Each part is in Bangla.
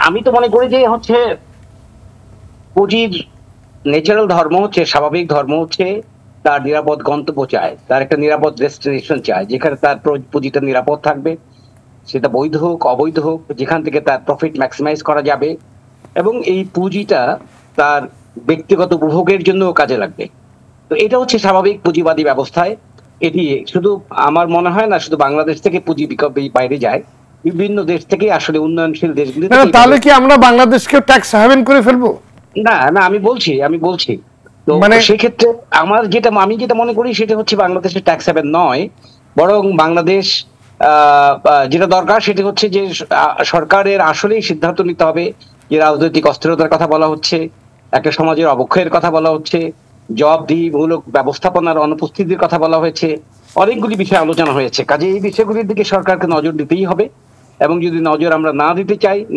আমি তো মনে করি যে হচ্ছে পুঁজির ন্যাচারাল ধর্ম হচ্ছে, স্বাভাবিক ধর্ম হচ্ছে তার নিরাপদ গন্তব্য চায়, তার একটা নিরাপদ ডেস্টিনেশন চায়, যেখানে তার পুঁজিটা নিরাপদ থাকবে, সেটা বৈধ হোক অবৈধ হোক, যেখান থেকে তার প্রফিট ম্যাক্সিমাইজ করা যাবে এবং এই পুঁজিটা তার ব্যক্তিগত উপভোগের জন্য কাজে লাগবে। তো এটা হচ্ছে স্বাভাবিক পুঁজিবাদী ব্যবস্থায়। এটি শুধু আমার মনে হয় না শুধু বাংলাদেশ থেকে পুঁজি বাইরে যায়, বিভিন্ন দেশ থেকে আসলে উন্নয়নশীল দেশগুলি। তাহলে কি আমরা বাংলাদেশকে ট্যাক্স হ্যাভেন করে ফেলবো? না না, আমি বলছি তো সেক্ষেত্রে আমি যেটা মনে করি সেটা হচ্ছে বাংলাদেশের ট্যাক্স হ্যাভেন নয়, বরং বাংলাদেশ যেটা দরকার সেটা হচ্ছে যে সরকারের আসলেই সিদ্ধান্ত নিতে হবে যে রাজনৈতিক অস্থিরতার কথা বলা হচ্ছে, একটা সমাজের অবক্ষয়ের কথা বলা হচ্ছে, জবাবদিহিমূলক ব্যবস্থাপনার অনুপস্থিতির কথা বলা হয়েছে, অনেকগুলি বিষয় আলোচনা হয়েছে। কাজে এই বিষয়গুলির দিকে সরকারকে নজর দিতেই হবে এবং যদি নজর আমরা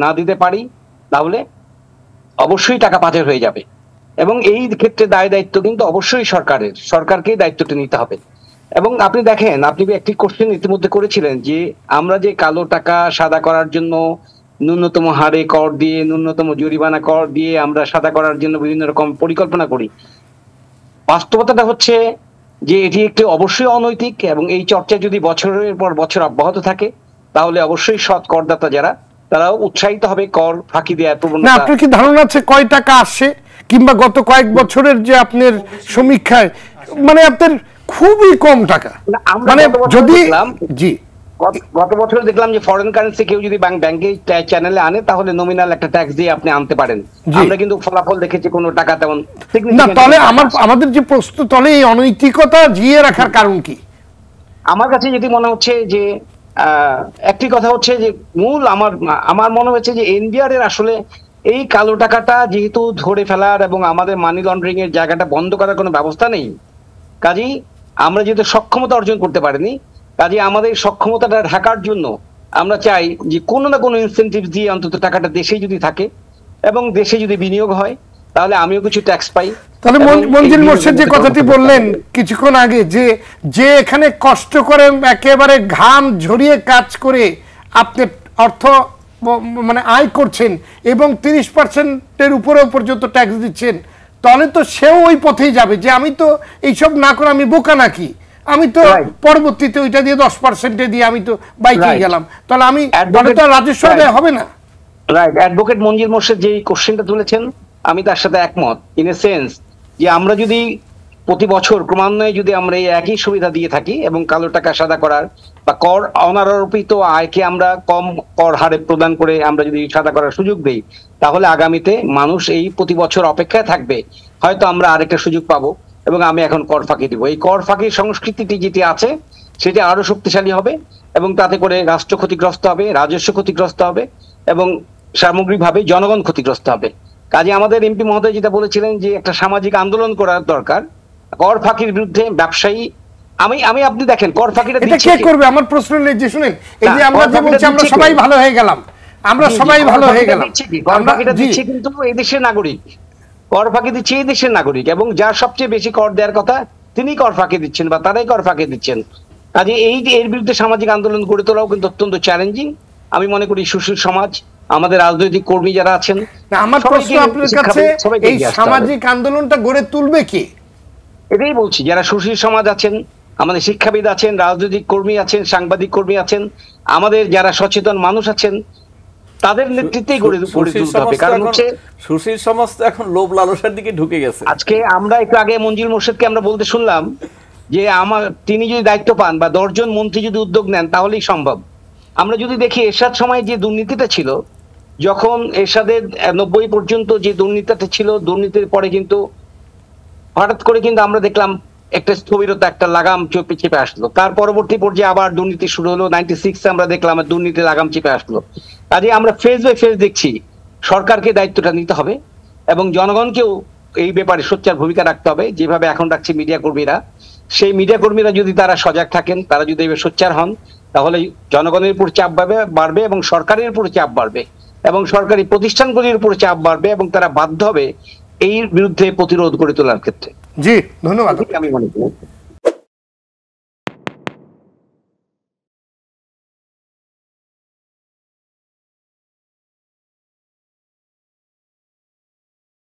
না দিতে পারি তাহলে অবশ্যই টাকা পাচার হয়ে যাবে এবং এই ক্ষেত্রে দায়িত্ব কিন্তু অবশ্যই সরকারকেই দায়িত্বটা নিতে হবে। এবং আপনি দেখেন, আপনি একটি কোশ্চেন ইতিমধ্যে করেছিলেন যে আমরা যে কালো টাকা সাদা করার জন্য ন্যূনতম হারে কর দিয়ে, ন্যূনতম জরিমানা কর দিয়ে আমরা সাদা করার জন্য বিভিন্ন রকম পরিকল্পনা করি। বাস্তবতাটা হচ্ছে যে এটি একটি অবশ্যই অনৈতিক এবং এই চর্চা যদি বছরের পর বছর অব্যাহত থাকে তাহলে অবশ্যই সৎ করদাতা যারা তারাও উৎসাহিত হবে কর ফাঁকি দেওয়ার প্রবণতা। আপনার কি ধারণা আছে কয় টাকা আসে, কিংবা গত কয়েক বছরের যে আপনার সমীক্ষায় মানে আপনার খুবই কম টাকা? মানে যদি গত বছর দেখলাম যে ফরেন কারেন্সি কেউ যদি ব্যাংকে চ্যানেলে আনে তাহলে নমিনাল একটা ট্যাক্স দিয়ে আপনি আনতে পারেন। আমরা কিন্তু ফলাফল দেখেছি কোনো টাকা তেমন না। তাহলে আমাদের যে প্রশ্ন, তাহলে এই অনৈতিকতা জিয়ে রাখার কারণ কি? আমার কাছে যেটি মনে হচ্ছে যে একটি কথা হচ্ছে যে মূল আমার মনে হচ্ছে যে এনবিআর এর আসলে এই কালো টাকাটা যেহেতু ধরে ফেলার এবং আমাদের মানি লন্ডারিং এর জায়গাটা বন্ধ করার কোনো ব্যবস্থা নেই, কাজেই আমরা যেহেতু সক্ষমতা অর্জন করতে পারিনি, কাজে আমাদের সক্ষমতাটা ঢাকার জন্য আমরা চাই যে কোনো না কোনো ইনসেনটিভ দিয়ে অন্তত টাকাটা দেশেই যদি থাকে এবং দেশে যদি বিনিয়োগ হয় তাহলে আমিও কিছু ট্যাক্স পাই। তাহলে মঞ্জিল মোর্শেদ যে কথাটি বললেন কিছুক্ষণ আগে, যে এখানে কষ্ট করে একেবারে ঘাম ঝরিয়ে কাজ করে আপনি অর্থ মানে আয় করছেন এবং 30%-এর উপরেও পর্যন্ত ট্যাক্স দিচ্ছেন, তাহলে তো সেও ওই পথেই যাবে যে আমি তো এইসব না করে আমি বোকা নাকি, আমি তো পরবর্তীতে ওইটা দিয়ে 10%-এ দিয়ে আমি তো বাইকে গেলাম, তাহলে আমি তো রাজস্ব আদায় হবে না। রাইট, অ্যাডভোকেট মঞ্জিল মোর্শেদ যে কোশ্চেনটা তুলেছেন আমি তার সাথে একমত ইন এ সেন্স যে আমরা যদি প্রতি বছর ক্রমান্বয়ে যদি আমরা এই একই সুবিধা দিয়ে থাকি এবং কালো টাকা সাদা করার বা কর অনারোপিত আয়কে আমরা কম কর হারে প্রদান করে আমরা যদি সাদা করার সুযোগ দেই তাহলে আগামীতে মানুষ এই প্রতি বছর অপেক্ষায় থাকবে, হয়তো আমরা আরেকটা সুযোগ পাবো এবং আমি এখন কর ফাঁকি দিব। এই কর ফাঁকির সংস্কৃতিটি যেটি আছে সেটি আরো শক্তিশালী হবে এবং তাতে করে রাষ্ট্র ক্ষতিগ্রস্ত হবে, রাজস্ব ক্ষতিগ্রস্ত হবে এবং সামগ্রিকভাবে জনগণ ক্ষতিগ্রস্ত হবে। কাজে আমাদের এমপি মহোদয় যেটা বলেছিলেন যে একটা সামাজিক আন্দোলন করার দরকার কর ফাঁকির বিরুদ্ধে। ব্যবসায়ী আপনি দেখেন কর ফাঁকিটা কে করবে? আমার প্রশ্ন নেই যে শুনেন, এই যে আমরা যে বলছি আমরা সবাই ভালো হয়ে গেলাম, আমরা সবাই ভালো হয়ে গেলাম, কর ফাঁকিটা দিচ্ছে কিন্তু এই দেশের নাগরিক, কর ফাঁকি দিচ্ছে এই দেশের নাগরিক এবং যার সবচেয়ে বেশি কর দেওয়ার কথা তিনি কর ফাঁকি দিচ্ছেন বা তারাই কর ফাঁকি দিচ্ছেন। কাজে এর বিরুদ্ধে সামাজিক আন্দোলন গড়ে তোলাও কিন্তু অত্যন্ত চ্যালেঞ্জিং। আমি মনে করি সুশীল সমাজ, আমাদের রাজনৈতিক কর্মী যারা আছেন, আমার প্রশ্ন আপনার কাছে এই সামাজিক আন্দোলনটা গড়ে তুলবে কি? এটাই বলছি, যারা সুশীল সমাজ আছেন, আমাদের শিক্ষাবিদ আছেন, রাজনৈতিক কর্মী আছেন, সাংবাদিক কর্মী আছেন, আমাদের যারা সচেতন মানুষ আছেন, তাদের নেতৃত্বেই গড়ে তুলতে হবে। কারণ হচ্ছে সুশীল সমাজ তো এখন লোভ লালসার দিকে ঢুকে গেছে। আজকে আমরা একটু আগে মঞ্জিল মোর্শেদকে আমরা বলতে শুনলাম যে তিনি যদি দায়িত্ব পান বা 10 জন মন্ত্রী যদি উদ্যোগ নেন তাহলেই সম্ভব। আমরা যদি দেখি এরশাদ সময় যে দুর্নীতিটা ছিল, যখন এরশাদের 90 পর্যন্ত যে দুর্নীতিটা ছিল, দুর্নীতির পরে কিন্তু হঠাৎ করে কিন্তু আমরা দেখলাম একটা স্থবিরতা, একটা লাগাম চেপে আসলো। তার পরবর্তী পর্যায়ে আবার দুর্নীতি শুরু হলো। 96 আমরা দেখলাম দুর্নীতি লাগাম চেপে আসলো। কাজে আমরা ফেজ বাই ফেজ দেখছি সরকারকে দায়িত্বটা নিতে হবে এবং জনগণকেও এই ব্যাপারে সোচ্চার ভূমিকা রাখতে হবে, যেভাবে এখন রাখছে মিডিয়া কর্মীরা। সেই মিডিয়া কর্মীরা যদি তারা সজাগ থাকেন, তারা যদি এভাবে সোচ্চার হন, তাহলে জনগণের উপর চাপ বাড়বে এবং সরকারের উপর চাপ বাড়বে এবং সরকারি প্রতিষ্ঠানগুলির উপর চাপ বাড়বে এবং তারা বাধ্য হবে এই বিরুদ্ধে প্রতিরোধ গড়ে তোলার ক্ষেত্রে। জি, ধন্যবাদ। আমি মনে করি।